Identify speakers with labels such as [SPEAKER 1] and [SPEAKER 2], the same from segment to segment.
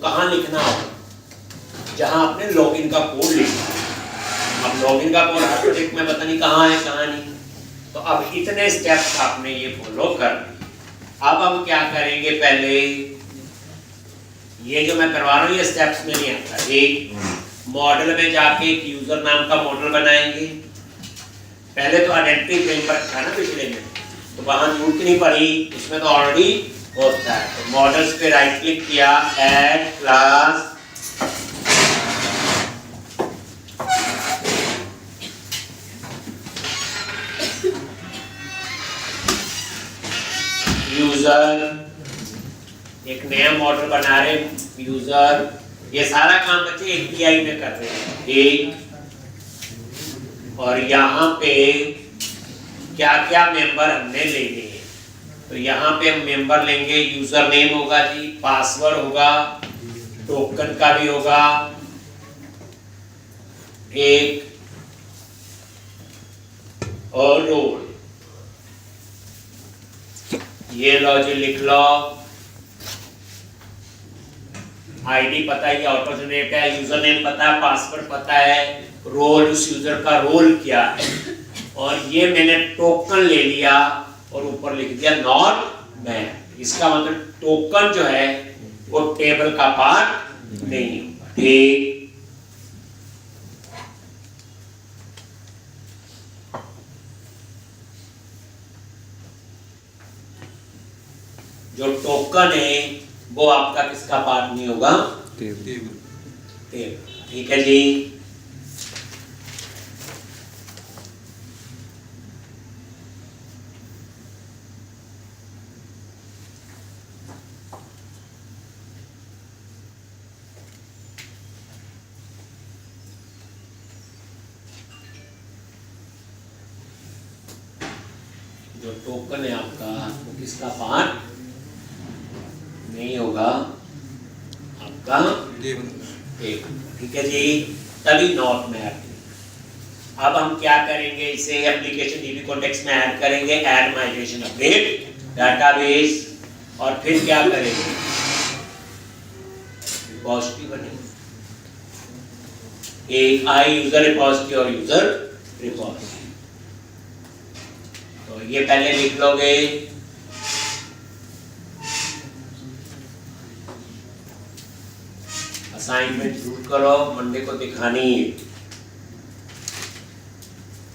[SPEAKER 1] कहाँ लिखना होगा, जहाँ आपने लॉगिन का कोड लिखा है। अब लॉगिन का कोड हर प्रोजेक्ट में पता नहीं कहाँ है कहाँ नहीं, तो अब इतने स्टेप्स आपने ये फॉलो कर लिए। अब हम क्या करेंगे, पहले ये जो मैं करवा रहा हूँ ये स्टेप्स में नहीं आता। एक मॉडल में जाके एक यूजर नाम का मॉडल बनाएंगे। पहले तो आइडेंटिटी फ्रेमवर्क था ना पिछले में, तो वहां जरूरत नहीं पड़ी, उसमें तो ऑलरेडी होता है। तो मॉडल्स पे राइट क्लिक किया, ऐड क्लास यूजर, एक नया मॉडल बना रहे यूजर। ये सारा काम बच्चे एपीआई में कर रहे हैं एक, और यहाँ पे क्या क्या मेंबर हमने लेने हैं, तो यहाँ पे हम मेंबर लेंगे। यूजर नेम होगा जी, पासवर्ड होगा, टोकन का भी होगा एक, और रोल। ये लो जी, लिख लो। आईडी पता है, ये ऑटो जनरेट है, यूजर नेम पता है, पासवर्ड पता है, रोल उस यूजर का रोल क्या है, और ये मैंने टोकन ले लिया और ऊपर लिख दिया नॉट मैप। इसका मतलब टोकन जो है वो टेबल का पार्ट नहीं होगा। ठीक, जो टोकन है वो आपका किसका पार्ट नहीं होगा, टेबल। ठीक है जी। जो टोकन है आपका वो किसका पार्ट नहीं होगा, आपका टेबल। ठीक है जी, तभी नॉट मैप। अब हम क्या करेंगे, इसे एप्लीकेशन डीबी कॉन्टेक्स्ट में ऐड करेंगे, ऐड माइग्रेशन अपडेट डाटाबेस, और फिर क्या करेंगे, रिपोजिटरी बनेगी एक, आई यूजर रिपोजिटरी और यूजर रिपोजिटरी। तो ये पहले लिख लोगे, असाइनमेंट जरूर करो, मंडे को दिखानी है।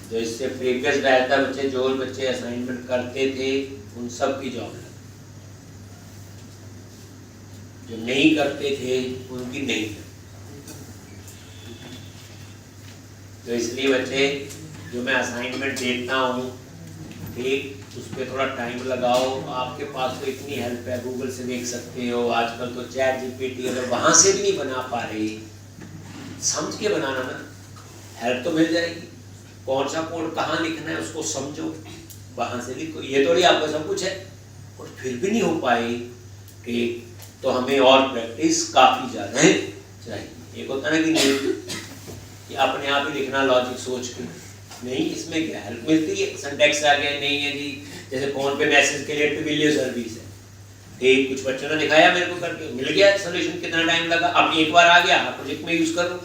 [SPEAKER 1] जो इससे प्रीवियस बैच था बच्चे, जो बच्चे असाइनमेंट करते थे उन सब की जॉब लगी, जो नहीं करते थे उनकी नहीं। तो इसलिए बच्चे जो मैं असाइनमेंट देता हूँ, ठीक, उस पर थोड़ा टाइम लगाओ। आपके पास तो इतनी हेल्प है, गूगल से देख सकते हो, आजकल तो चैट जीपीटी, अगर वहाँ से भी नहीं बना पा रहे, समझ के बनाना ना, हेल्प तो मिल जाएगी। कौन सा कोड कहाँ लिखना है उसको समझो, वहाँ से लिखो। ये तो नहीं आपको सब कुछ है और फिर भी नहीं हो पाए, ठीक, तो हमें और प्रैक्टिस काफ़ी ज़्यादा चाहिए। एक होता है ना कि नहीं कि अपने आप ही लिखना लॉजिक सोच के, नहीं, इसमें क्या हेल्प मिलती है, सिंटैक्स आ गया नहीं है जी, जैसे फोन पे मैसेज के लिए ट्रिविलियो सर्विस है, ठीक, कुछ बच्चों ने दिखाया मेरे को करके, मिल गया सोल्यूशन, कितना टाइम लगा, अब एक बार आ गया, प्रोजेक्ट में यूज करो।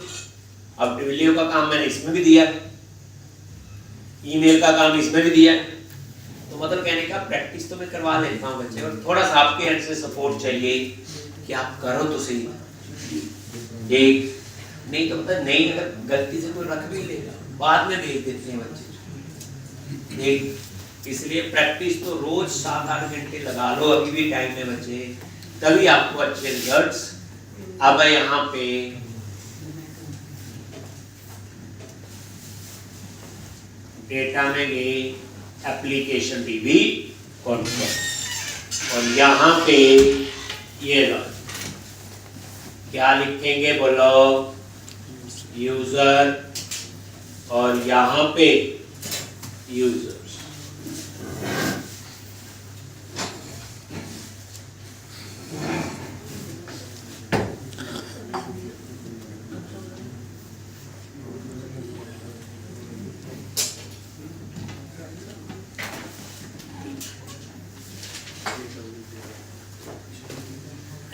[SPEAKER 1] अब ट्रिविलियो का काम मैंने इसमें भी दिया, ईमेल का काम इसमें भी दिया, तो मतलब कहने का प्रैक्टिस तो मैं करवा लेता हूँ बच्चे, और थोड़ा सा आपके एंड से सपोर्ट चाहिए कि आप करो तो सही, ठीक, नहीं तो पता नहीं, अगर गलती से कोई रख भी लेगा बाद में भेज देते हैं बच्चे, ठीक। इसलिए प्रैक्टिस तो रोज 7-8 घंटे लगा लो, अभी भी टाइम है बच्चे, तभी आपको अच्छे रिजल्ट्स। अब यहाँ पे डेटा में गए एप्लीकेशन डीबी कॉन्टेक्स्ट, और यहाँ पे ये लो, क्या लिखेंगे बोलो, यूजर, और यहाँ पे यूजर्स।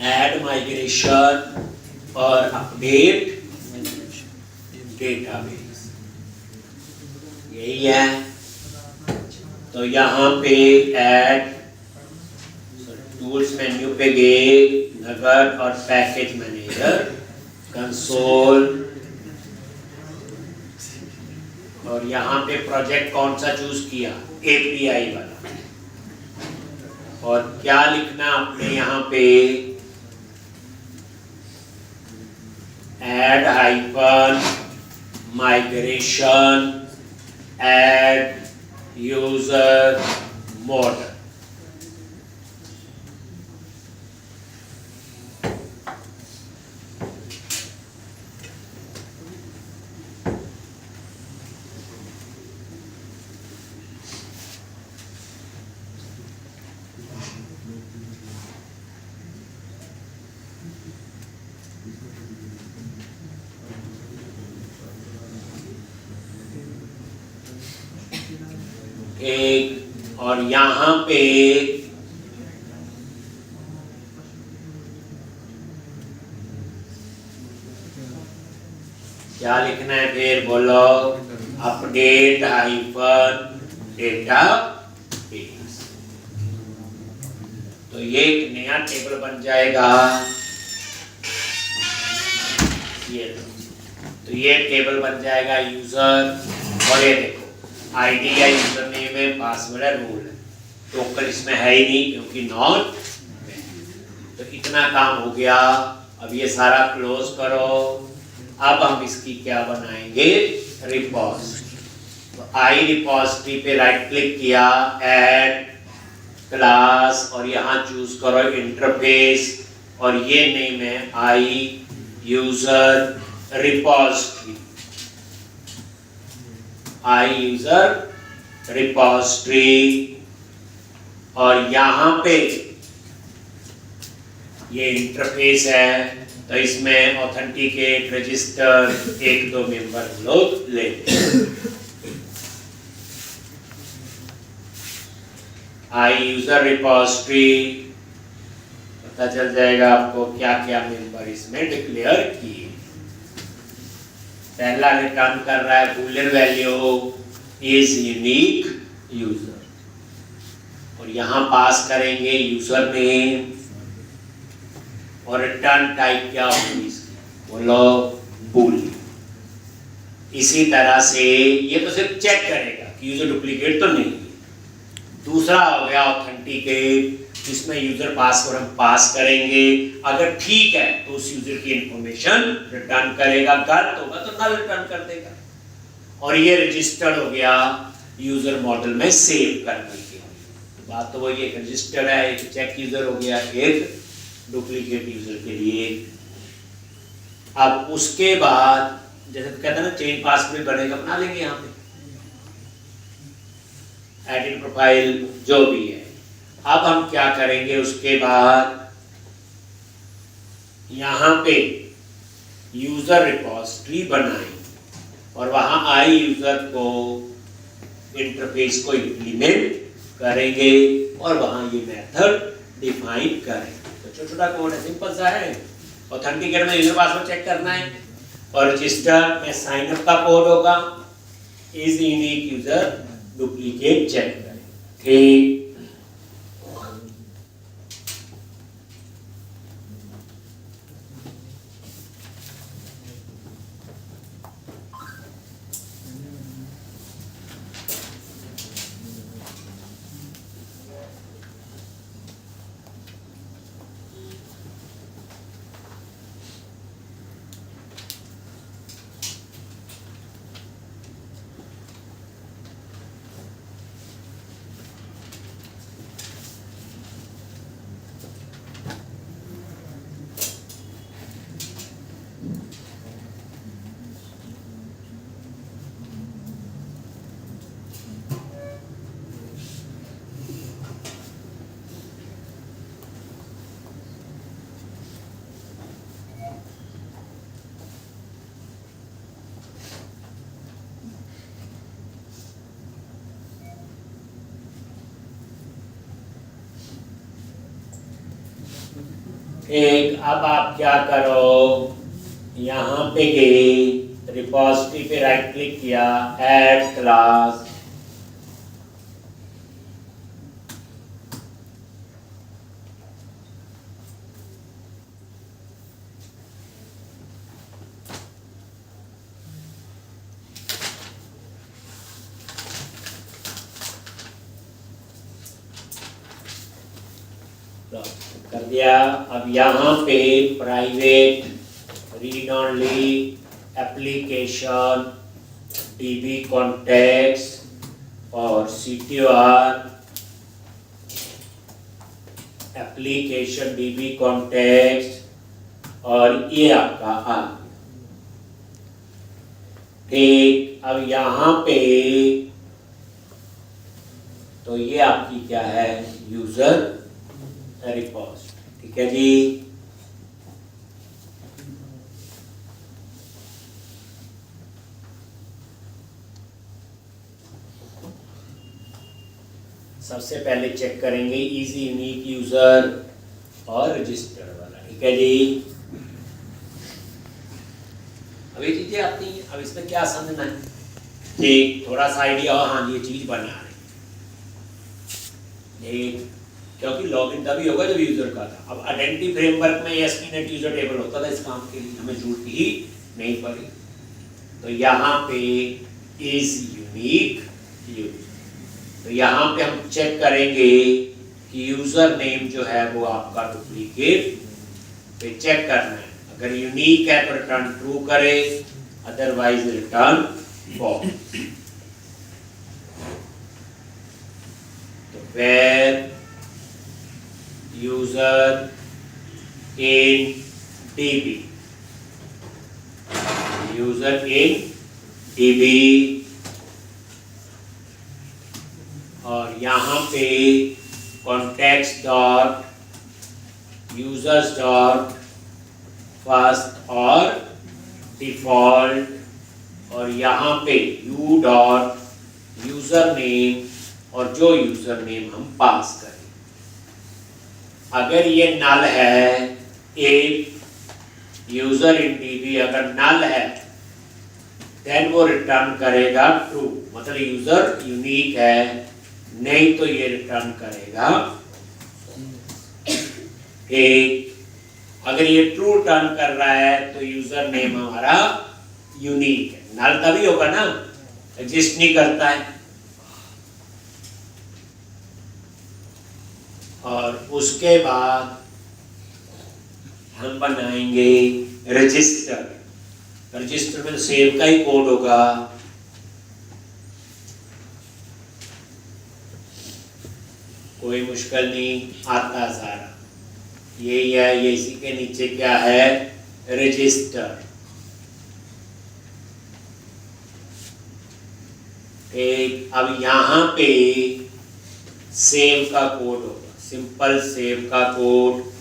[SPEAKER 1] ऐड माइग्रेशन और अपडेट डेटाबेस, यही है। तो यहाँ पे ऐड टूल्स मेन्यू पे गए, नगद और पैकेज मैनेजर, कंसोल, और यहाँ पे प्रोजेक्ट कौन सा चूज किया, एपीआई वाला। और क्या लिखना आपने यहाँ पे, add hyphen migration add user model. एक और यहाँ पे क्या लिखना है फिर बोलो, अपडेट हाइफन डेटा बेस। तो ये एक नया टेबल बन जाएगा, ये तो ये टेबल बन जाएगा यूजर, और ये देखो आईडी या यूजर नेम है, पासवर्ड है, रोल है, टोकन इसमें है ही नहीं क्योंकि नॉट। तो इतना काम हो गया। अब ये सारा क्लोज करो। अब हम इसकी क्या बनाएंगे, रिपोजिटरी। तो आई रिपोजिटरी पे राइट क्लिक किया, ऐड क्लास, और यहाँ चूज करो इंटरफेस, और ये नेम है आई यूजर रिपोजिटरी, आई यूजर रिपोजिटरी। और यहाँ पे ये इंटरफेस है, तो इसमें ऑथेंटिकेट, रजिस्टर, एक दो मेंबर हम लोग लेंगे। आई यूजर रिपोजिटरी, पता चल जाएगा आपको क्या क्या मेंबर इसमें डिक्लेयर किए। पहला रिटर्न कर रहा है Boolean value is unique user, और यहां पास करेंगे यूजर नेम, और रिटर्न टाइप क्या होगी इसकी, बोलो बूलियन। इसी तरह से ये तो सिर्फ चेक करेगा कि यूजर डुप्लीकेट तो नहीं है। दूसरा हो गया ऑथेंटिकेट, इसमें यूजर पासवर्ड हम पास करेंगे, अगर ठीक है तो उस यूजर की इंफॉर्मेशन रिटर्न करेगा, गलत होगा तो नल रिटर्न कर देगा। और ये रजिस्टर्ड हो गया यूजर मॉडल में सेव करने के लिए। तो बात तो वही, एक रजिस्टर्ड है, एक चेक यूजर हो गया, एक डुप्लीकेट यूजर के लिए। अब उसके बाद जैसे कहते हैं ना चेंज पासवर्ड बनेगा, बना लेंगे यहाँ पे एडिट प्रोफाइल जो भी है। अब हम क्या करेंगे, उसके बाद यहाँ पे यूजर रिपोजिटरी बनाएंगे और वहां आई यूजर को इंटरफेस को इंप्लीमेंट करेंगे और वहां ये मेथड डिफाइन करेंगे। तो छोटा छोटा कोड है, सिंपल सा है। ऑथेंटिकेट में यूजर पासवर्ड चेक करना है, और रजिस्टर में साइन अप का कोड होगा, is unique user duplicate check करें। ठीक, ठीक, अब आप क्या करो, यहाँ पे गए, रिपॉजिटरी पे राइट क्लिक किया, ऐड क्लास, कर दिया। अब यहाँ पे private read only application dB contacts और CTOR एप्लीकेशन डीबी कॉन्टेक्ट्स और ये आपका आ गया। ठीक, अब यहाँ पे तो ये आपकी क्या है, यूजर रिपोस्ट। ठीक है जी, सबसे पहले चेक करेंगे इजी यूनिक यूजर और रजिस्टर वाला। ठीक है जी, अब ये चीजें आती हैं, अब इसमें क्या समझना है, ठीक, थोड़ा सा आइडिया हो, हाँ ये चीज बना रही, क्योंकि लॉगिन तभी होगा जब यूजर का था। अब आइडेंटिटी फ्रेमवर्क में ASP.NET यूजर टेबल होता था, इस काम के लिए हमें जरूरत ही नहीं पड़ी। तो यहाँ पे इज यूनिक यूजर, तो यहाँ पे हम चेक करेंगे कि यूजर नेम जो है वो आपका डुप्लीकेट पे चेक करना है। अगर यूनिक है तो रिटर्न ट्रू करे, अदरवाइज रिटर्न फॉल्स। तो where user in DB, user in DB, और यहाँ पे context dot users dot first और डिफॉल्ट, और यहाँ पे यू डॉट यूजर नेम और जो यूजर नेम हम पास करें। अगर ये नल है, इफ यूजर इन DB अगर नल है देन वो रिटर्न करेगा ट्रू, मतलब यूजर यूनिक है, नहीं तो ये रिटर्न करेगा एक। अगर ये ट्रू रिटर्न कर रहा है तो यूजर नेम हमारा यूनिक है, नल तभी होगा ना, एग्जिस्ट नहीं करता है। और उसके बाद हम बनाएंगे रजिस्टर। रजिस्टर में सेव का ही कोड होगा, कोई मुश्किल नहीं, आता सारा यही है। ये इसी के नीचे क्या है, रजिस्टर। एक, अब यहाँ पे सेव का कोड होगा, सिंपल सेव का कोड।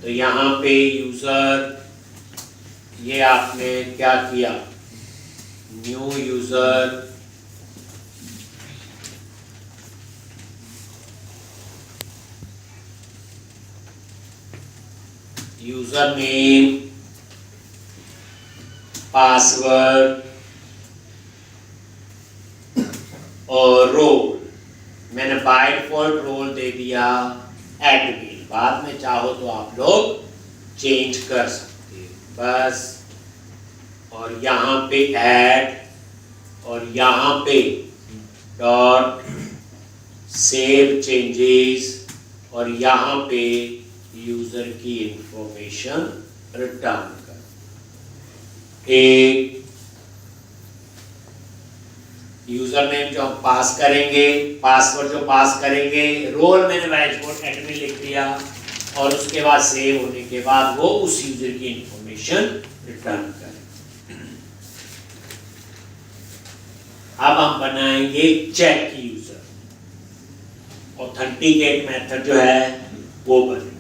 [SPEAKER 1] तो यहाँ पे यूजर, ये आपने क्या किया, new user, user name, password और रोल। मैंने बाय डिफॉल्ट रोल दे दिया एडमिन, बाद में चाहो तो आप लोग चेंज कर सकते हो बस। और यहाँ पे ऐड, और यहाँ पे डॉट सेव चेंजेस, और यहाँ पे यूजर की इंफॉर्मेशन रिटर्न कर। एक यूजर नेम जो हम पास करेंगे, पासवर्ड जो पास करेंगे, रोल मैंने वाइट एडमिन लिख दिया, और उसके बाद सेव होने के बाद वो उस यूजर की इंफॉर्मेशन रिटर्न करें। अब हम बनाएंगे चेक यूजर, ऑथेंटिकेट मेथड जो है वो बने।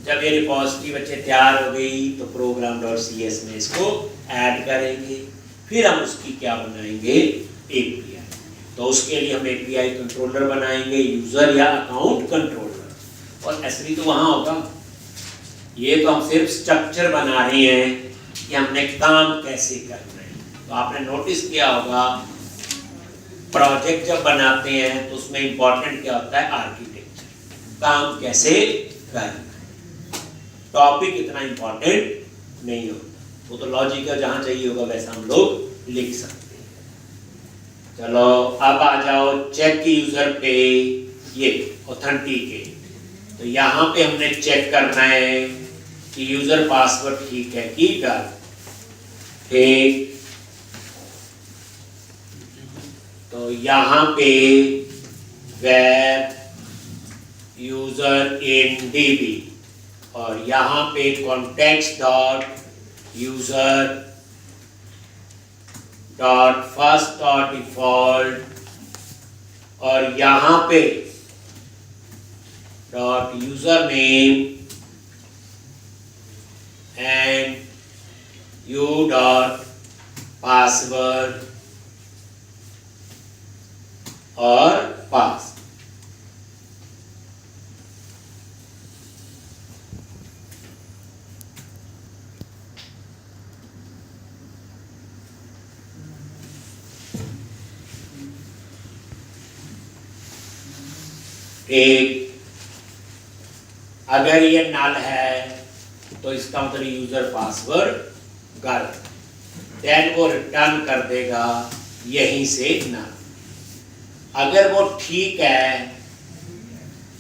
[SPEAKER 1] जब ये रिपॉजिटरी बच्चे तैयार हो गई तो program.cs में इसको ऐड करेंगे, फिर हम उसकी क्या बनाएंगे, API। तो उसके लिए हम एपीआई कंट्रोलर बनाएंगे, यूजर या अकाउंट कंट्रोलर। और असली तो वहां होगा, ये तो हम सिर्फ स्ट्रक्चर बना रहे हैं कि हमने काम कैसे करना है। तो आपने नोटिस किया होगा प्रोजेक्ट जब बनाते हैं तो उसमें इंपॉर्टेंट क्या होता है, आर्किटेक्चर, काम कैसे करना है। टॉपिक इतना इंपॉर्टेंट नहीं होता, वो तो लॉजिकल जहां चाहिए होगा वैसा हम लोग लिख सकते हैं। चलो अब आ जाओ चेक यूजर पे, ये ऑथेंटिकेट। तो यहाँ पे हमने चेक करना है कि यूजर पासवर्ड ठीक है कि गलत। ठीक, तो यहाँ पे वेब यूजर इन डीबी और यहाँ पे context dot user dot first dot default और यहाँ पे dot user name and U dot password और पास। एक अगर ये नल है तो इसका मतलब यूजर पासवर्ड गलत, देन वो रिटर्न कर देगा यहीं से नल। अगर वो ठीक है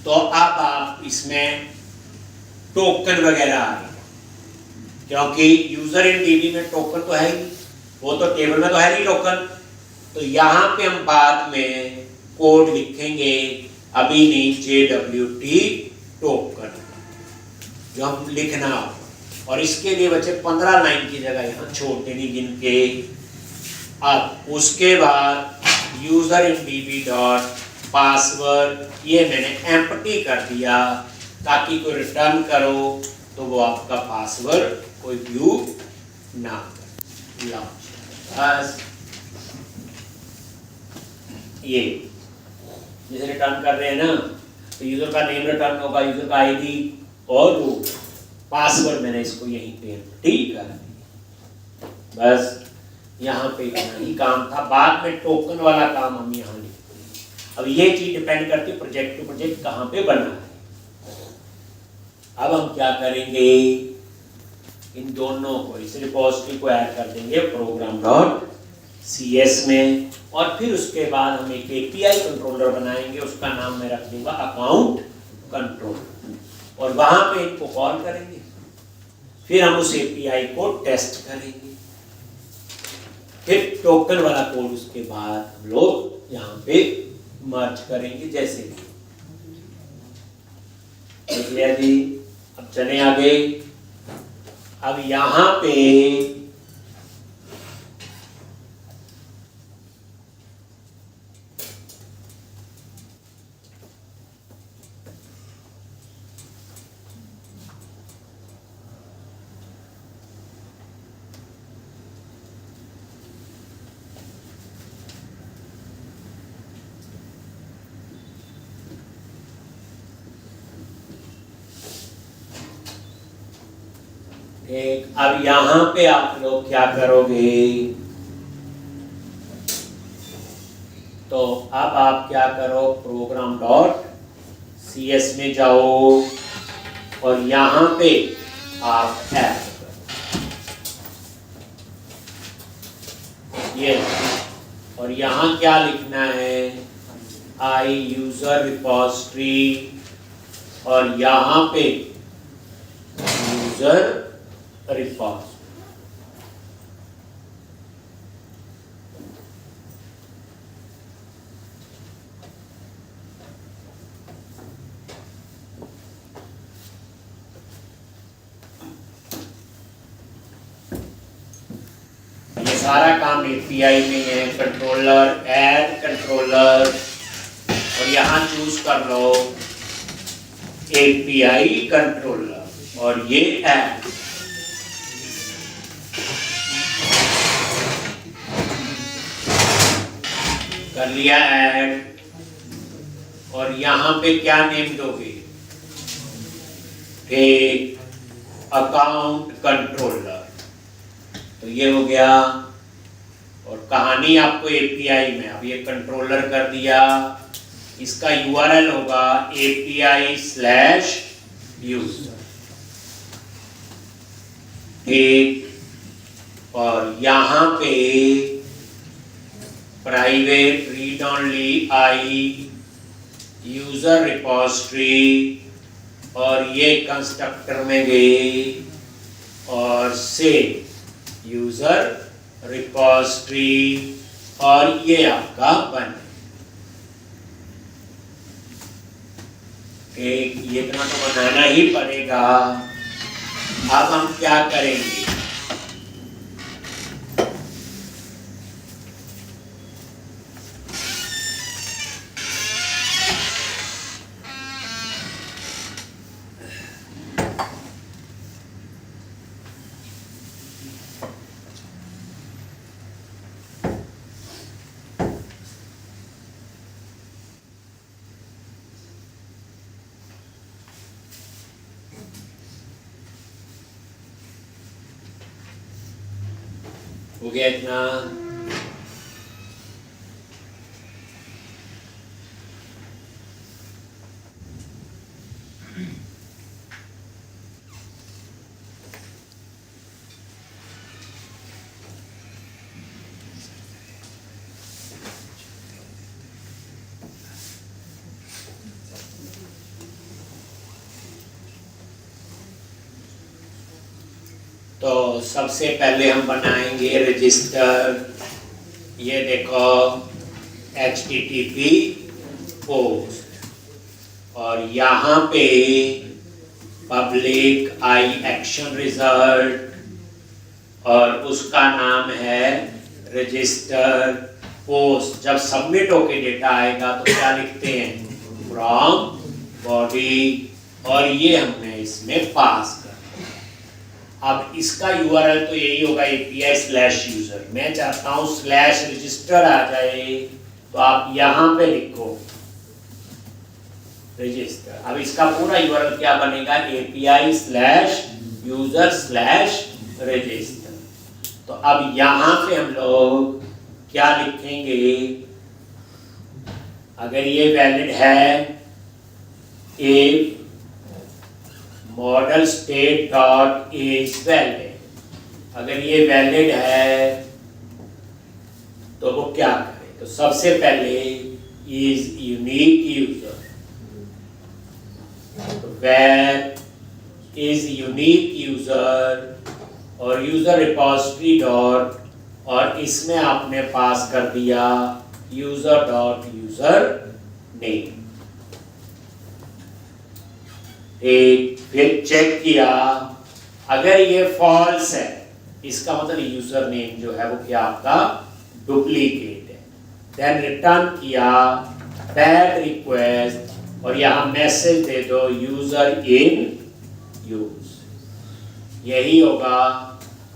[SPEAKER 1] तो अब आप इसमें टोकन वगैरह आएगा, क्योंकि यूजर इन डीबी में टोकन तो है ही, वो तो टेबल में तो है नहीं टोकन। तो यहाँ पे हम बाद में कोड लिखेंगे, अभी नहीं, JWT टोकन जो हम लिखना होगा। और इसके लिए बच्चे 15 लाइन की जगह यहाँ छोड़ देनी गिन के। अब उसके बाद यूजर इन डीबी डॉट पासवर्ड ये मैंने एम्प्टी कर दिया ताकि कोई रिटर्न करो तो वो आपका पासवर्ड कोई व्यू ना करे। बस ये जैसे रिटर्न कर रहे हैं ना, तो यूजर का नेम रिटर्न होगा, यूजर का आईडी और वो पासवर्ड मैंने इसको यहीं पे ठीक कर दिया। बस यहाँ पे इतना ही काम था, बाद में टोकन वाला काम हम यहाँ लिखेंगे। अब ये चीज डिपेंड करती है प्रोजेक्ट टू प्रोजेक्ट कहाँ पे बना है। अब हम क्या करेंगे, इन दोनों को, इस रिपोजिटरी को ऐड कर देंगे program.cs में और फिर उसके बाद हम एक API कंट्रोलर बनाएंगे, उसका नाम मैं रख दूंगा अकाउंट कंट्रोलर और वहां पे इनको कॉल करेंगे। फिर हम उस API को टेस्ट करेंगे, फिर टोकन वाला कोड उसके बाद हम लोग यहाँ पे मर्ज करेंगे जैसे देख लिया जी। अब चले आगे। अब यहाँ पे अब यहाँ पे आप लोग क्या करोगे, तो अब आप क्या करो, program.cs में जाओ और यहाँ पे आप ऐड करो ये, और यहाँ क्या लिखना है, आई यूजर रिपोजिटरी और यहाँ पे यूजर रिपोजिटरी। ये सारा काम API में है, कंट्रोलर, ऐड कंट्रोलर और यहाँ चूज कर लो API कंट्रोलर और ये ऐड। कर लिया ऐड, और यहाँ पे क्या नेम दोगे, एक अकाउंट कंट्रोलर। तो ये हो गया, और कहानी आपको एपीआई में, अब ये कंट्रोलर कर दिया, इसका यूआरएल होगा API/user, ठीक। और यहाँ पे private read only I user repository, और ये कंस्ट्रक्टर में गए और से यूजर रिपोजिटरी, और ये आपका बन, ठीक। ये इतना तो बनाना ही पड़ेगा। अब हम क्या करेंगे, हो गया इतना। तो सबसे पहले हम बनाएंगे रजिस्टर, ये देखो HTTP पोस्ट, और यहाँ पे पब्लिक आई एक्शन रिजल्ट, और उसका नाम है रजिस्टर पोस्ट। जब सबमिट होके डेटा आएगा तो क्या लिखते हैं, फ्रॉम बॉडी, और ये हमने इसमें पास कर। अब इसका यूआरएल तो यही होगा API/user। मैं चाहता हूं /register आ जाए, तो आप यहां पे लिखो रजिस्टर। अब इसका पूरा यूआरएल क्या बनेगा, API/user/register। तो अब यहां पे हम लोग क्या लिखेंगे, अगर ये वैलिड है, if model state dot is valid, अगर ये वैलिड है तो वो क्या करे, तो सबसे पहले इज यूनिक यूजर, तो वेर इज यूनिक यूजर, और यूजर रिपोजिटरी डॉट, और इसमें आपने पास कर दिया यूजर डॉट यूजर नेम, एक। फिर चेक किया, अगर ये फॉल्स है, इसका मतलब यूजर नेम जो है वो क्या आपका डुप्लीकेट है। देन रिटर्न किया बैड रिक्वेस्ट, और यहां मैसेज दे दो यूजर इन यूज, यही होगा।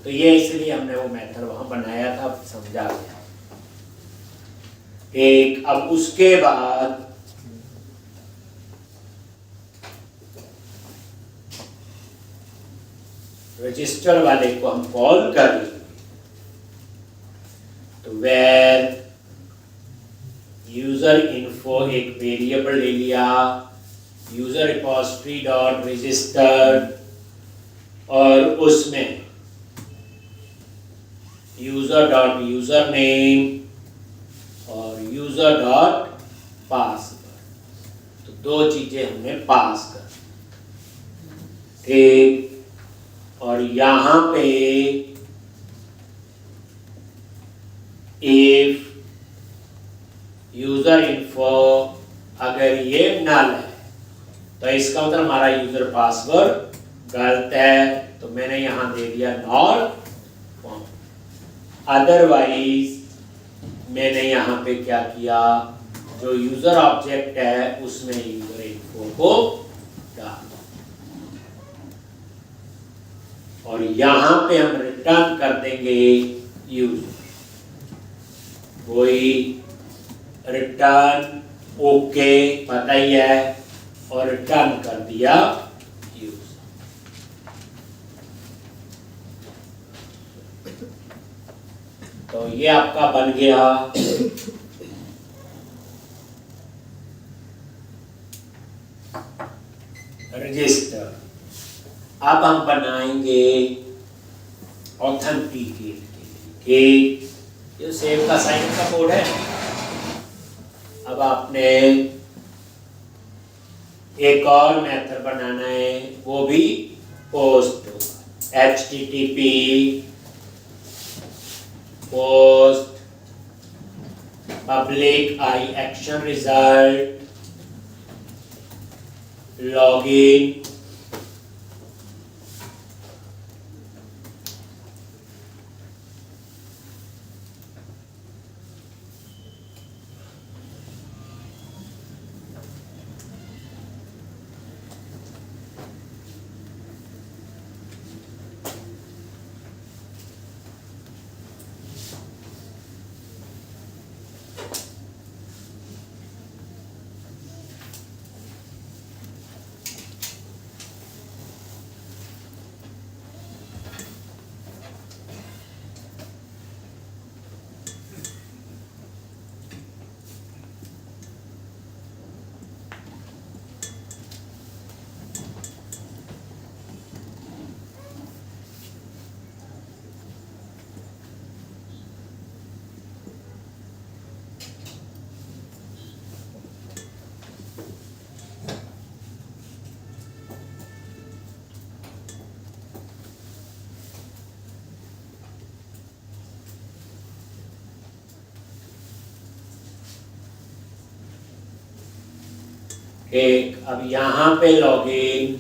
[SPEAKER 1] तो ये इसलिए हमने वो मेथड वहां बनाया था, समझा गया, एक। अब उसके बाद रजिस्टर वाले को हम कॉल कर लेंगे, तो वेर यूजर इन्फो एक वेरिएबल ले लिया, यूजर रिपोजिटरी डॉट रजिस्टर, और उसमें यूजर डॉट यूजर नेम और यूजर डॉट पासवर्ड, तो दो चीजें हमने पास कर, ठीक। और यहां पे इफ यूजर इन्फो अगर ये नल है, तो इसका मतलब हमारा यूजर पासवर्ड गलत है, तो मैंने यहां दे दिया नॉट फाउंड। अदरवाइज मैंने यहां पे क्या किया, जो यूजर ऑब्जेक्ट है उसमें यूजर इन्फो को डाल, और यहां पे हम रिटर्न कर देंगे यूजर, वही रिटर्न ओके पता ही है और रिटर्न कर दिया यूज। तो ये आपका बन गया रजिस्टर। अब हम बनाएंगे ऑथेंटिकेट के लिए, ये सेव का साइन का कोड है। अब आपने एक और मेथड बनाना है, वो भी पोस्ट होगा, HTTP पोस्ट पब्लिक आई एक्शन रिजल्ट लॉगिन एक। अब यहाँ पे लॉगिन,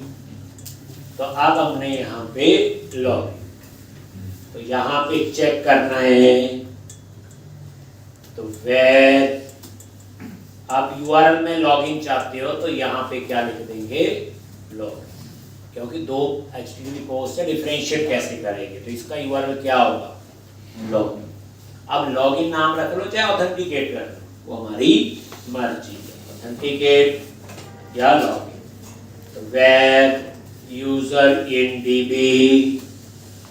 [SPEAKER 1] तो अब हमने यहाँ पे लॉगिन, तो यहाँ पे चेक करना है, तो वेर आप यूआरएल में लॉगिन चाहते हो तो यहाँ पे क्या लिख देंगे लॉगिन, क्योंकि दो HTTP पोस्ट से डिफरेंशिएट कैसे करेंगे, तो इसका यूआरएल क्या होगा लॉगिन। अब लॉगिन नाम रख लो चाहे ऑथेंटिकेट कर लो, वो हमारी मर्जी है, ऑथेंटिकेट या लॉगिन। तो वेर यूजर इन DB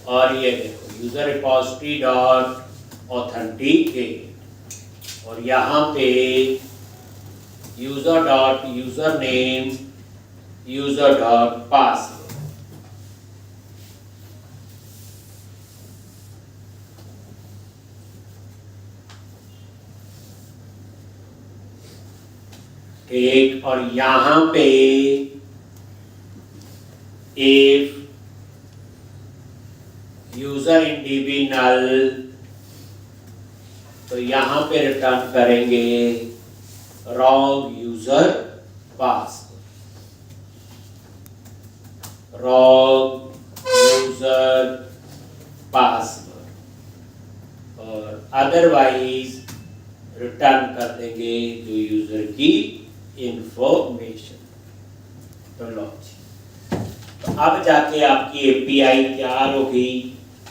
[SPEAKER 1] और ये देखो यूजर रिपोजिटरी डॉट ऑथेंटिकेट, और यहाँ पे user dot user name user dot password. ठीक, और यहाँ पे इफ यूजर इन DB नल, तो यहाँ पे रिटर्न करेंगे wrong user password, wrong user password, और अदरवाइज रिटर्न कर देंगे जो यूजर की इंफॉर्मेशन। तो लो जी, तो अब जाके आपकी API तैयार होगी।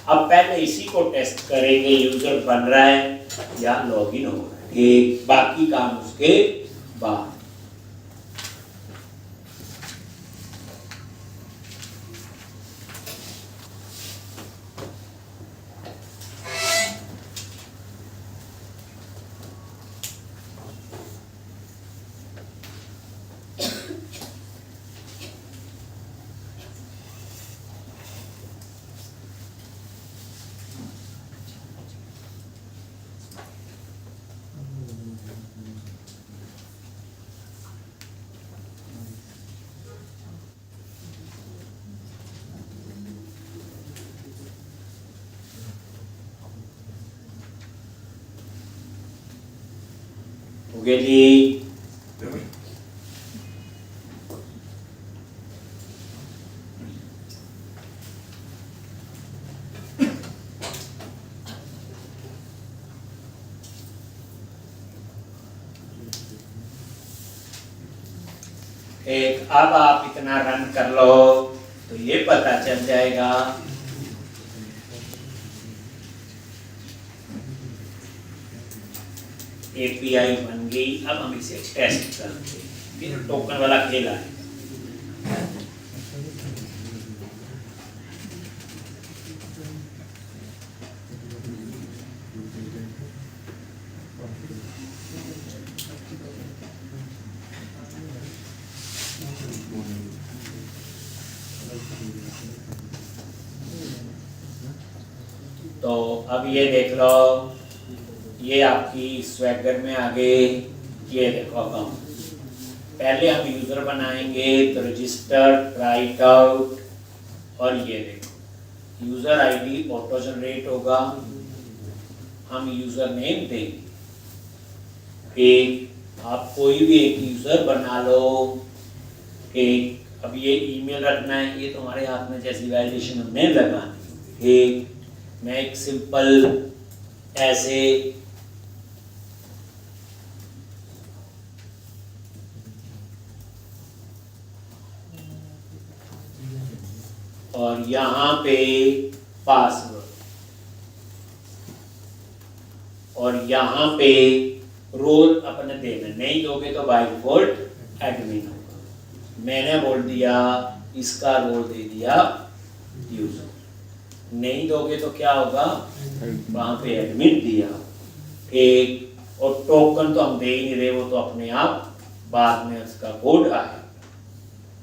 [SPEAKER 1] अब पहले इसी को टेस्ट करेंगे, यूजर बन रहा है या लॉगिन हो रहा है, ठीक, बाकी काम उसके बाद। हो गया जी। एक, अब आप इतना रन कर लो तो ये पता चल जाएगा API बन गई। अब हम इसे टेस्ट करते हैं, फिर टोकन वाला खेल आए। तो अब ये देख लो, ये आपकी स्वैगर में आ गए। ये देखो अकाउंट, पहले हम यूजर बनाएंगे तो रजिस्टर, राइट आउट, और ये देखो यूजर आईडी ऑटो जनरेट होगा। हम यूजर नेम देंगे, एक आप कोई भी एक यूजर बना लो। एक अब ये ईमेल रखना है, ये तुम्हारे हाथ में, जैसी वैलिडेशन हमने लगानी। एक मैं एक सिंपल ऐसे और यहाँ पे पासवर्ड, और यहाँ पे रोल अपने देना। नहीं दोगे तो बाय डिफॉल्ट एडमिन होगा। मैंने बोल दिया, इसका रोल दे दिया यूजर। नहीं दोगे तो क्या होगा, वहां पे एडमिन दिया। एक और टोकन तो हम दे ही नहीं रहे, वो तो अपने आप बाद में उसका कोड आएगा।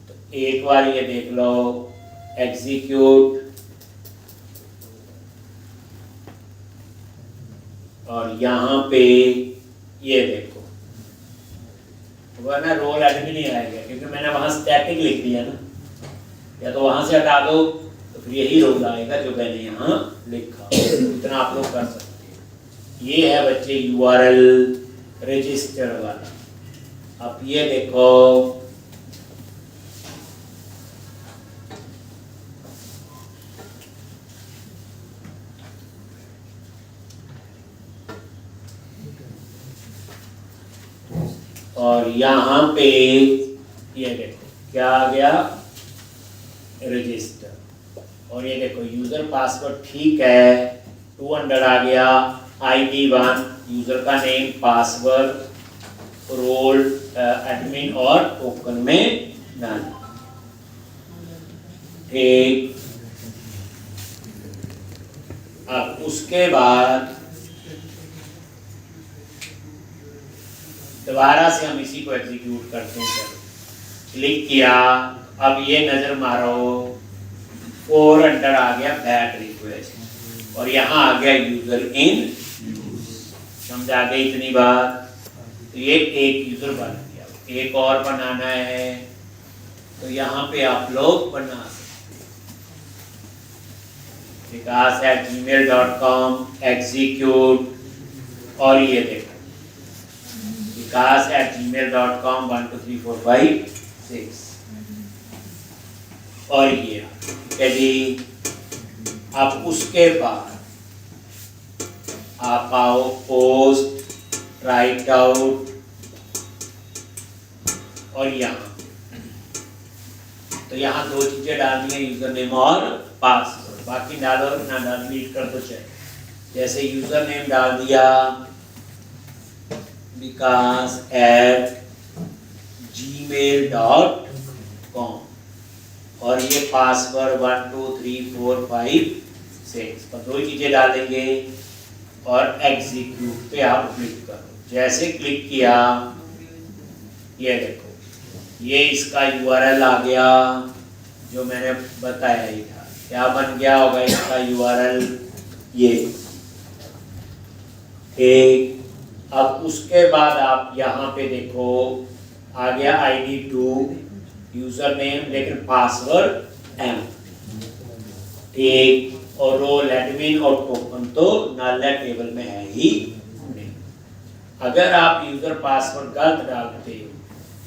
[SPEAKER 1] तो एक बार ये देख लो, एग्जीक्यूट, और यहाँ पे ये देखो, वरना रोल एडमिन नहीं आएगा, क्योंकि मैंने वहां स्टैटिक लिख दिया ना। या तो वहां से हटा दो तो फिर यही रोल आएगा जो मैंने यहाँ लिखा। इतना आप लोग कर सकते हैं। ये है बच्चे URL रजिस्टर वाला। अब ये देखो, और यहाँ पे ये देखो क्या आ गया, रजिस्टर। और ये देखो यूजर पासवर्ड ठीक है, 200 आ गया, ID 1, यूजर का नेम, पासवर्ड, रोल एडमिन, और टोकन में नन। ठीक, अब उसके बाद दोबारा से हम इसी को एग्जीक्यूट करते हैं। क्लिक किया, अब ये नजर मारो, 400 आ गया बैट रिक्वेस्ट, और यहाँ आ गया यूजर इन यूज। समझा गए इतनी बात? तो ये एक यूजर बन गया। एक और बनाना है तो यहाँ पे आप लोग बना सकते हैं, vikas@gmail.com, एग्जीक्यूट, और ये देखो vikas@gmail.com 1 2 3 4 5 6, और ये ठीक है जी। अब उसके बाद आप आओ पोस्ट, राइट आउट, और यहाँ तो यहाँ दो चीजें डालनी है, यूजर नेम और पासवर्ड। बाकी डालो ना डाल, डिलीट कर दो चाहे। जैसे यूजर नेम डाल दिया vikas@gmail.com, और ये पासवर्ड 1 2 3 4 5 6 पर दो चीजें डालेंगे, और एग्जीक्यूट पे आप क्लिक करो। जैसे क्लिक किया, ये देखो ये इसका URL आ गया जो मैंने बताया ही था। क्या बन गया होगा इसका URL, ये एक। अब उसके बाद आप यहाँ पे देखो आ गया ID 2, यूजर नेम, लेकिन पासवर्ड M, ठीक, और रोल एडमिन, और टोकन तो नल टेबल में है ही नहीं। अगर आप यूजर पासवर्ड गलत डालते हो,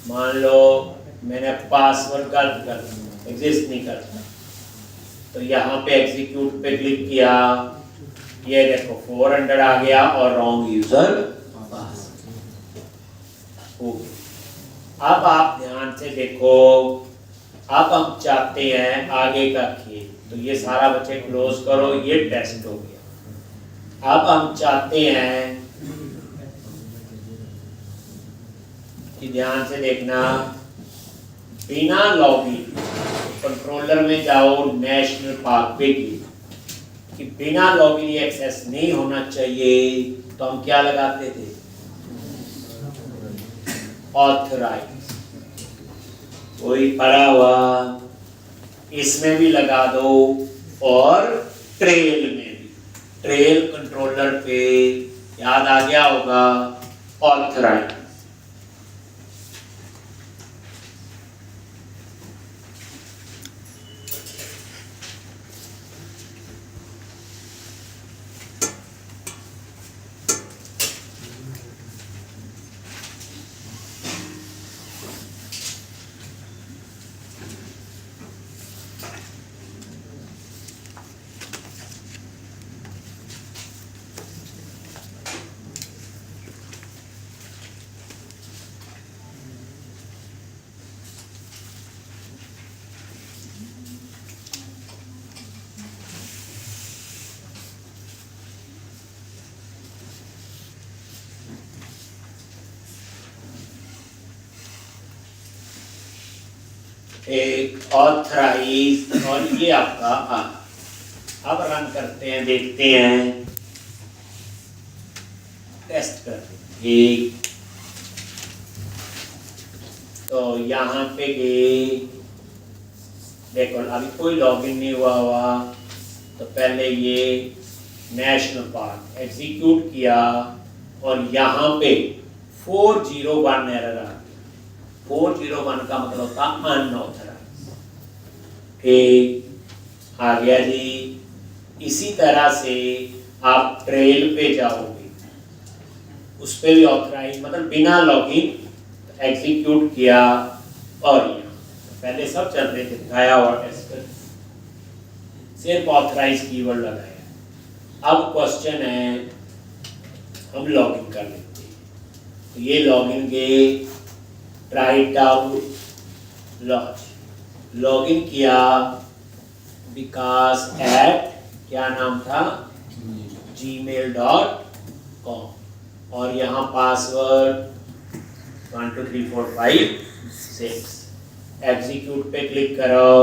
[SPEAKER 1] मान लो मैंने पासवर्ड गलत कर दिया, एग्जिस्ट नहीं करता, तो यहाँ पे एग्जीक्यूट पे क्लिक किया, ये देखो 400 आ गया, और रॉन्ग यूजर पासवर्ड। अब आप ध्यान से देखो, अब हम चाहते हैं आगे का खेल, तो ये सारा बच्चे क्लोज करो, ये टेस्ट हो गया। अब हम चाहते हैं कि ध्यान से देखना, बिना लॉगिन कंट्रोलर में जाओ, नेशनल पार्क पे कि बिना लॉगिन ये एक्सेस नहीं होना चाहिए, तो हम क्या लगाते थे, ऑथराइज। कोई पड़ा हुआ इसमें भी लगा दो, और ट्रेल में भी, ट्रेल कंट्रोलर पे याद आ गया होगा, ऑथराइज। एक ऑथराइज, और ये आपका अब रन करते हैं, देखते हैं, टेस्ट करते हैं। ठीक, तो यहाँ पे गए, देखो अभी कोई लॉगिन नहीं हुआ, तो पहले ये नेशनल पार्क एग्जीक्यूट किया, और यहाँ पे 401 एरर आ गया। 401 का मतलब होता अनऑथराइज। ठीक, आ गया जी। इसी तरह से आप ट्रेल पे जाओगे, उस पे भी ऑथराइज, मतलब बिना लॉगिन एग्जीक्यूट किया, और यहाँ पहले सब चल रहे थे, दिखाया और टेस्ट कर, सिर्फ ऑथराइज कीवर्ड लगाया। अब क्वेश्चन है, हम लॉगिन कर लेते हैं, तो ये लॉगिन के ट्राई आउट, लॉगिन किया, विकास एट, क्या नाम था, gmail.com, और यहाँ पासवर्ड 1 2 3 4 5 6, एग्जीक्यूट पे क्लिक करो,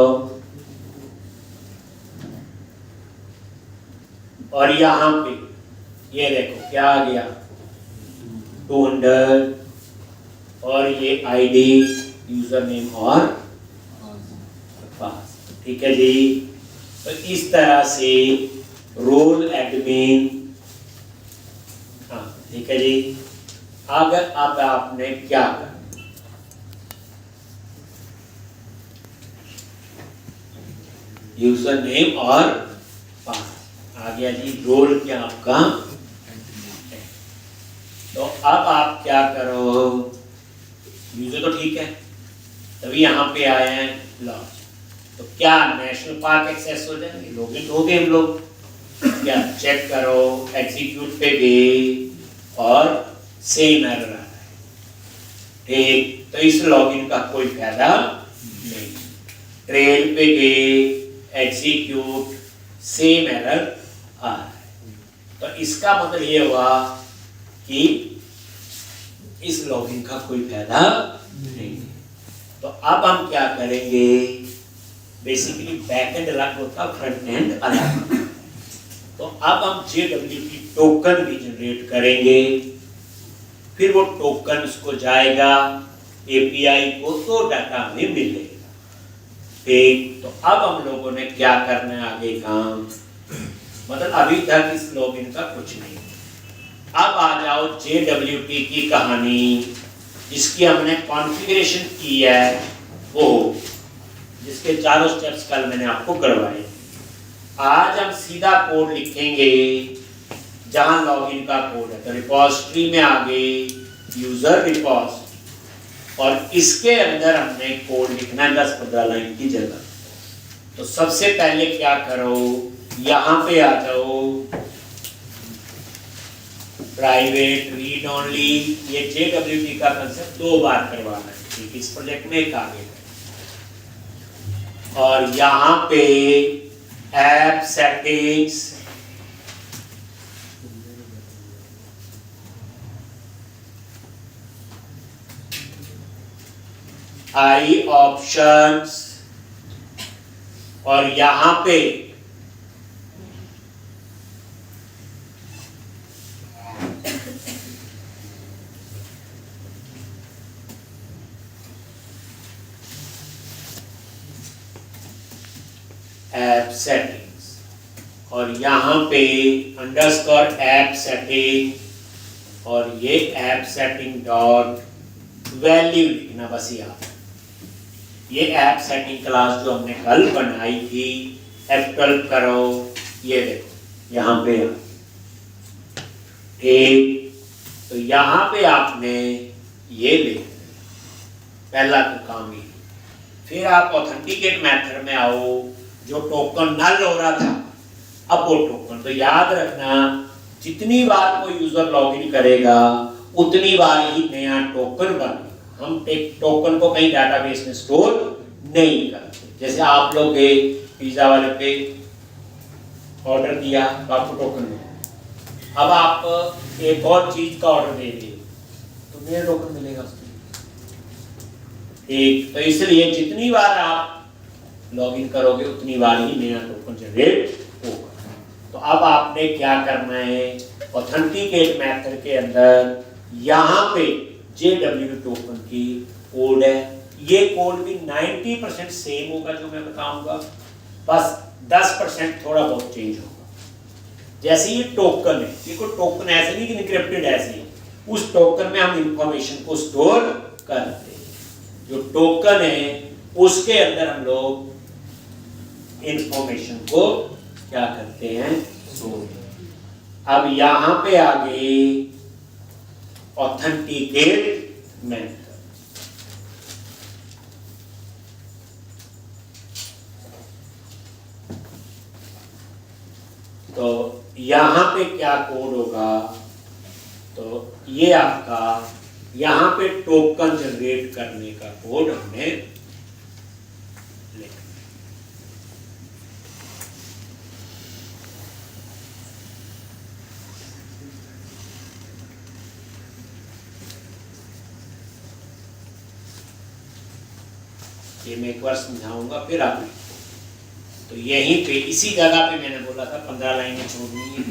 [SPEAKER 1] और यहाँ पे ये देखो क्या आ गया, 200, और ये आईडी, यूजर नेम और पास। ठीक है जी। तो इस तरह से रोल एडमिन, हाँ ठीक है जी। अगर अब आपने क्या करना, यूजर नेम और पास आ गया जी, रोल क्या आपका। तो अब आप क्या करो, यूजर तो ठीक है, तभी यहाँ पे आए हैं लॉन्च, तो क्या नेशनल पार्क एक्सेस हो जाएंगे, लॉगिन हो गए हम लोग। क्या चेक करो, एग्जीक्यूट पे गए और सेम एरर आ रहा है। ठीक, तो इस लॉगिन का कोई फायदा नहीं। ट्रेल पे गए, एग्जीक्यूट, सेम एरर आ रहा है। तो इसका मतलब ये हुआ कि इस लॉगिन का कोई फायदा नहीं। तो अब हम क्या करेंगे, बेसिकली बैकएंड अलग होता है, फ्रंट एंड अलग। तो अब हम JWT टोकन भी जनरेट करेंगे, फिर वो टोकन उसको जाएगा API को, तो डाटा हमें मिलेगा। ठीक, तो अब हम लोगों ने क्या करना है आगे काम, मतलब अभी तक इस लॉगिन का कुछ नहीं। अब आ जाओ JWT की कहानी, जिसकी हमने कॉन्फ़िगरेशन की है, वो जिसके चारों स्टेप्स कल मैंने आपको करवाए। आज हम सीधा कोड लिखेंगे, जहां लॉगिन का कोड है, तो रिपॉजिटरी में आ गए, यूजर रिपॉज, और इसके अंदर हमने कोड लिखना है 10-15 लाइन की जगह। तो सबसे पहले क्या करो, यहाँ पे आ जाओ, प्राइवेट रीड ओनली, ये JWT का कंसेप्ट 2 बार करवाना है, ठीक, इस प्रोजेक्ट में एक आगे है। और यहाँ पे ऐप सेटिंग्स, आई ऑप्शंस, और यहां पे ऐप सेटिंग्स, और यहां पे अंडरस्कोर ऐप सेटिंग, और ये ऐप सेटिंग डॉट वैल्यू लिखना बस। ये ऐप सेटिंग क्लास जो हमने कल बनाई थी, F12 करो, ये देखो यहाँ पे ठीक। तो यहाँ पे आपने ये लिख, पहला तो काम ही। फिर आप ऑथेंटिकेट मेथड में आओ, जो टोकन नल हो रहा था, अब वो टोकन, तो याद रखना जितनी बार कोई यूजर लॉगिन करेगा उतनी बार ही नया टोकन बनेगा। हम एक टोकन को कहीं डाटाबेस में स्टोर नहीं करते। जैसे आप लोग गए पिज्जा वाले पे ऑर्डर दिया तो आपको टोकन मिला, अब आप एक और चीज का ऑर्डर दे दिए तो नया टोकन मिलेगा उसमें। ठीक, तो इसलिए जितनी बार आप लॉगिन करोगे उतनी बार ही नया टोकन जनरेट होगा। तो अब आपने क्या करना है, ऑथेंटिकेट मेथड के अंदर यहाँ पे JWT टोकन की कोड है, ये कोड भी 90% सेम होगा जो मैं बताऊंगा, बस 10% थोड़ा बहुत चेंज होगा। जैसे ये टोकन है, ये कोई टोकन ऐसे नहीं कि इनक्रिप्टेड ऐसे है, उस टोकन में हम इंफॉर्मेशन को स्टोर करते हैं। जो टोकन है उसके अंदर हम लोग इंफॉर्मेशन को क्या करते हैं, स्टोर। अब यहां पे आ गई ऑथेंटिकेट मेथड। तो यहां पे क्या कोड होगा, तो ये आपका यहां पे टोकन जनरेट करने का कोड हमने लिखा। ये मैं एक बार समझाऊंगा फिर आप लिखो। तो यहीं पे इसी जगह पे मैंने बोला था 15 लाइनें छोड़नी है।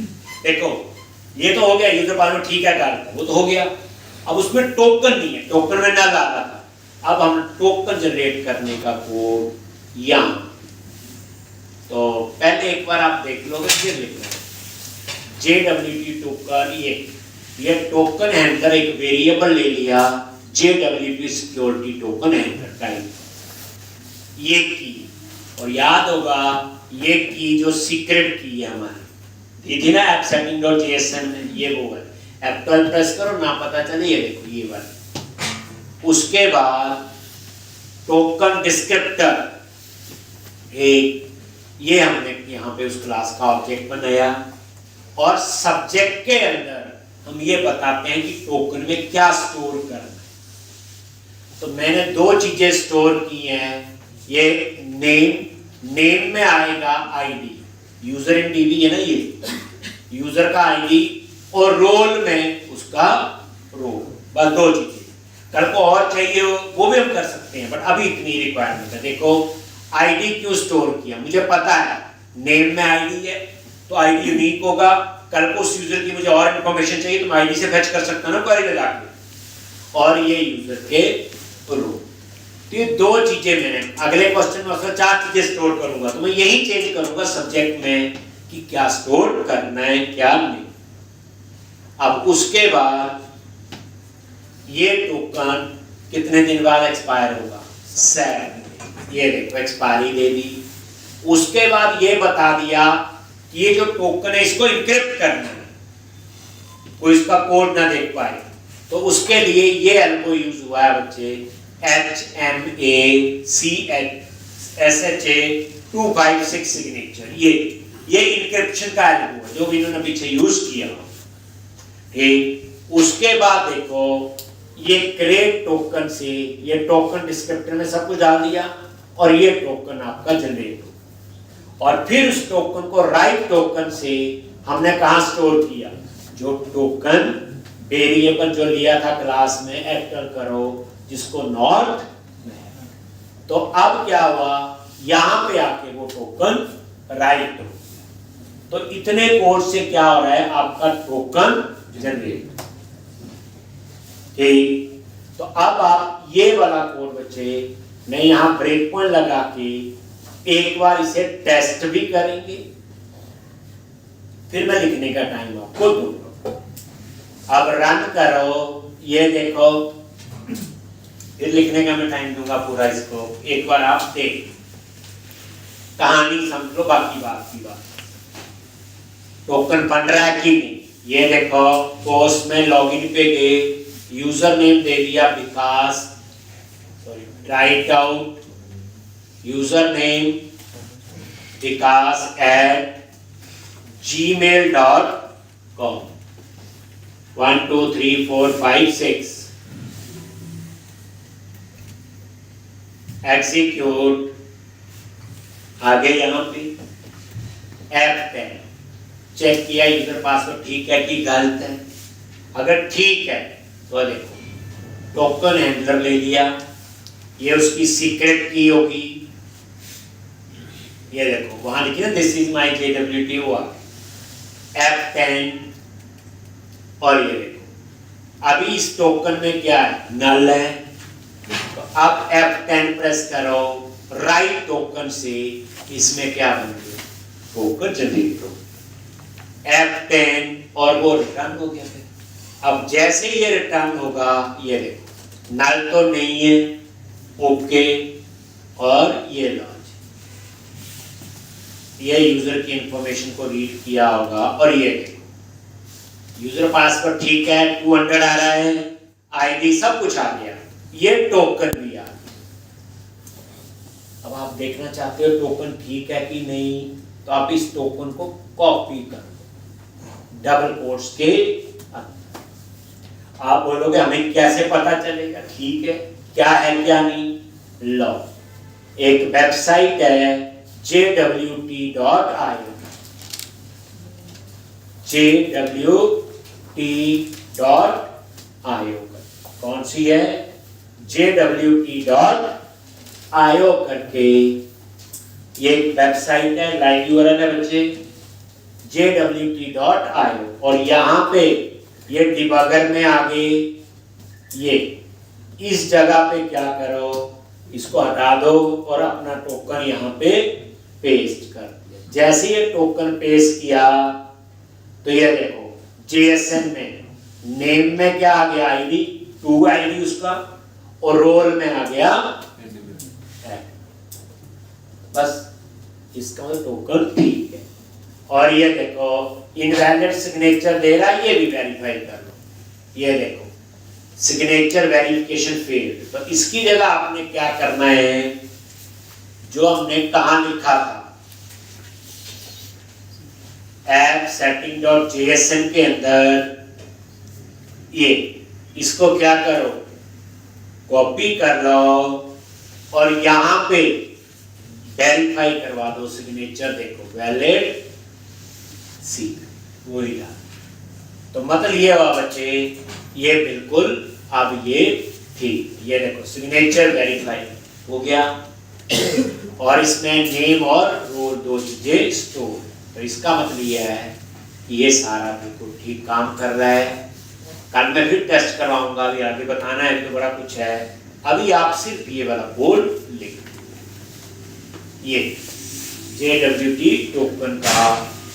[SPEAKER 1] देखो ये तो हो गया, यूजर पासवर्ड ठीक है डालता, वो तो हो गया। अब उसमें टोकन नहीं है, टोकन में ना डाला था, अब हम टोकन जनरेट करने का कोड यहाँ। तो पहले एक बार आप देख लोगे फिर लिखना JWT टोकन। ये टोकन हैंडलर एक वेरिएबल ले लिया, JWT security token handler type, ये की, और याद होगा ये की जो सीक्रेट की है हमारी दी थी ना appsetting.json में, ये वो है। F12 प्रेस करो ना पता चले, ये देखो ये वाला। उसके बाद टोकन डिस्क्रिप्टर, एक ये हमने यहाँ पे उस क्लास का ऑब्जेक्ट बनाया, और सब्जेक्ट के अंदर हम ये बताते हैं कि टोकन में क्या स्टोर करना है। तो मैंने दो चीजें स्टोर की हैं, ये नेम में आएगा आईडी, यूजर इन डीबी है ना, ये यूजर का आईडी, और रोल में उसका रोल, बस दो चीजें। कल को और चाहिए वो भी हम कर सकते हैं, बट अभी इतनी रिक्वायरमेंट है। देखो आईडी क्यों स्टोर किया, मुझे पता है नेम में आईडी है तो आईडी यूनिक होगा। कल को उस यूजर की मुझे और इन्फॉर्मेशन चाहिए तो मैं आईडी से फेच कर सकता हूं ना क्वेरी लगा के, और ये यूजर के रोल। तो ये दो चीजें मैंने अगले क्वेश्चन में उसमें 4 चीजें स्टोर करूंगा, तो मैं यही चेंज करूंगा सब्जेक्ट में कि क्या स्टोर करना है क्या नहीं। अब उसके बाद ये टोकन कितने दिन बाद एक्सपायर होगा, 7। ये देखो एक्सपायरी दे दी। उसके बाद ये बता दिया कि ये जो टोकन है इसको इंक्रिप्ट करना है, कोई इसका कोड ना देख पाए, तो उसके लिए ये एल्गो यूज हुआ है बच्चे, HMACHSHA256 सिग्नेचर। ये इंक्रिप्शन का एल्गो है जो भी इन्होंने पीछे यूज किया। ठीक, उसके बाद देखो ये क्रिएट टोकन से ये टोकन डिस्क्रिप्टर में सब कुछ डाल दिया, और ये टोकन आपका जनरेट हो। और फिर उस टोकन को राइट टोकन से हमने कहां स्टोर किया, जो टोकन वेरिएबल जो लिया था क्लास में, एंटर करो जिसको नॉर्थ में है, तो अब क्या हुआ, यहां पे आके वो टोकन राइट हो, तो इतने कोड से क्या हो रहा है, आपका टोकन जनरेट। ठीक, तो अब आप ये वाला कोड बच्चे मैं यहां ब्रेक पॉइंट लगा के एक बार इसे टेस्ट भी करेंगे, फिर मैं लिखने का टाइम आपको दूंगा। अब रन करो, ये देखो, फिर लिखने का मैं टाइम दूंगा पूरा, इसको एक बार आप देख, कहानी समझ लो, बाकी बात की बात। टोकन बन रहा है कि नहीं, ये देखो, पोस्ट में लॉगिन पे गए, यूजर नेम दे दिया Vikas, sorry write out user name Vikas @gmail.com 1 2 3 4 5 6 execute. आगे यहां पे F10 चेक किया यूजर पासवर्ड ठीक है कि गलत है, अगर ठीक है तो देखो टोकन हैंडलर ले लिया, ये उसकी सीक्रेट की होगी, ये देखो वहां लिखी ना दिस इज माय JWT हुआ F10, और ये देखो अभी इस टोकन में क्या है, नल है, तो अब F10 प्रेस करो, राइट टोकन से इसमें क्या बन गया, टोकन जनरेट हो F10, और वो रिटर्न हो गया। फिर अब जैसे ये रिटर्न होगा, ये देखो नल तो नहीं है, ओके, और ये लॉन्च, ये यूजर की इंफॉर्मेशन को रीड किया होगा, और ये देखो यूजर पासवर्ड ठीक है, 200 आ रहा है, आईडी सब कुछ आ गया, ये टोकन भी आ गया। अब आप देखना चाहते हो टोकन ठीक है कि नहीं, तो आप इस टोकन को कॉपी कर दो डबल कोट्स के अंदर। आप बोलोगे हमें कैसे पता चलेगा, ठीक है, क्या है क्या नहीं, लो एक वेबसाइट है jwt.io, jwt.io, कौन सी है, jwt.io करके ये वेबसाइट है, लाइव यूआरएल है बच्चे jwt.io, और यहाँ पे ये डिबगर में आगे ये इस जगह पे क्या करो, इसको हटा दो और अपना टोकन यहाँ पे पेस्ट कर दिया। जैसे ये टोकन पेस्ट किया तो ये देखो JSN में नेम में क्या आ गया, आईडी 2 आईडी उसका, और रोल में आ गया, बस इसका मतलब टोकन ठीक है। और ये देखो इनवैलिड सिग्नेचर दे रहा है, ये भी वेरीफाई कर लो, ये देखो सिग्नेचर वेरिफिकेशन फेल्ड, तो इसकी जगह आपने क्या करना है, जो हमने कहां लिखा था ऐप setting.jsn के अंदर, ये इसको क्या करो, कॉपी कर लो और यहां पे वेरीफाई करवा दो सिग्नेचर, देखो वैलिड सी, वही रहा। तो मतलब ये हुआ बच्चे, ये बिल्कुल अब ये ठीक, ये देखो सिग्नेचर वेरीफाई हो गया, और इसमें नेम और रोल 2 चीजें स्टोर, तो इसका मतलब ये है कि ये सारा बिल्कुल ठीक काम कर रहा है। कल मैं फिर टेस्ट करवाऊंगा, अभी आगे बताना है तो बड़ा कुछ है, अभी आप सिर्फ ये वाला बोर्ड लिख, ये JWT टोकन का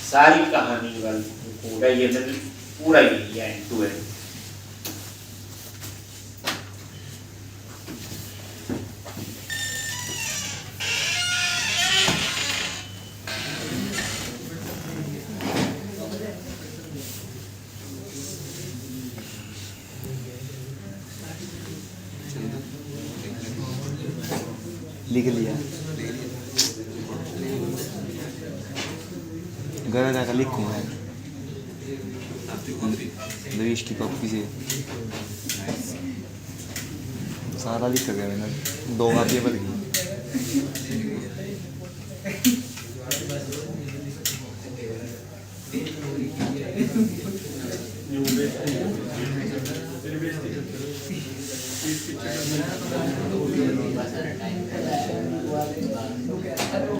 [SPEAKER 1] सारी कहानी वाला कोड है, ये मैंने पूरा ही लिया एंड टू एंड।
[SPEAKER 2] लिख लिया, घर जाकर लिखूंगा देश की कॉपी से, सारा लिख गया मैंने, 2 कापियाँ बन गई।
[SPEAKER 3] हो गया।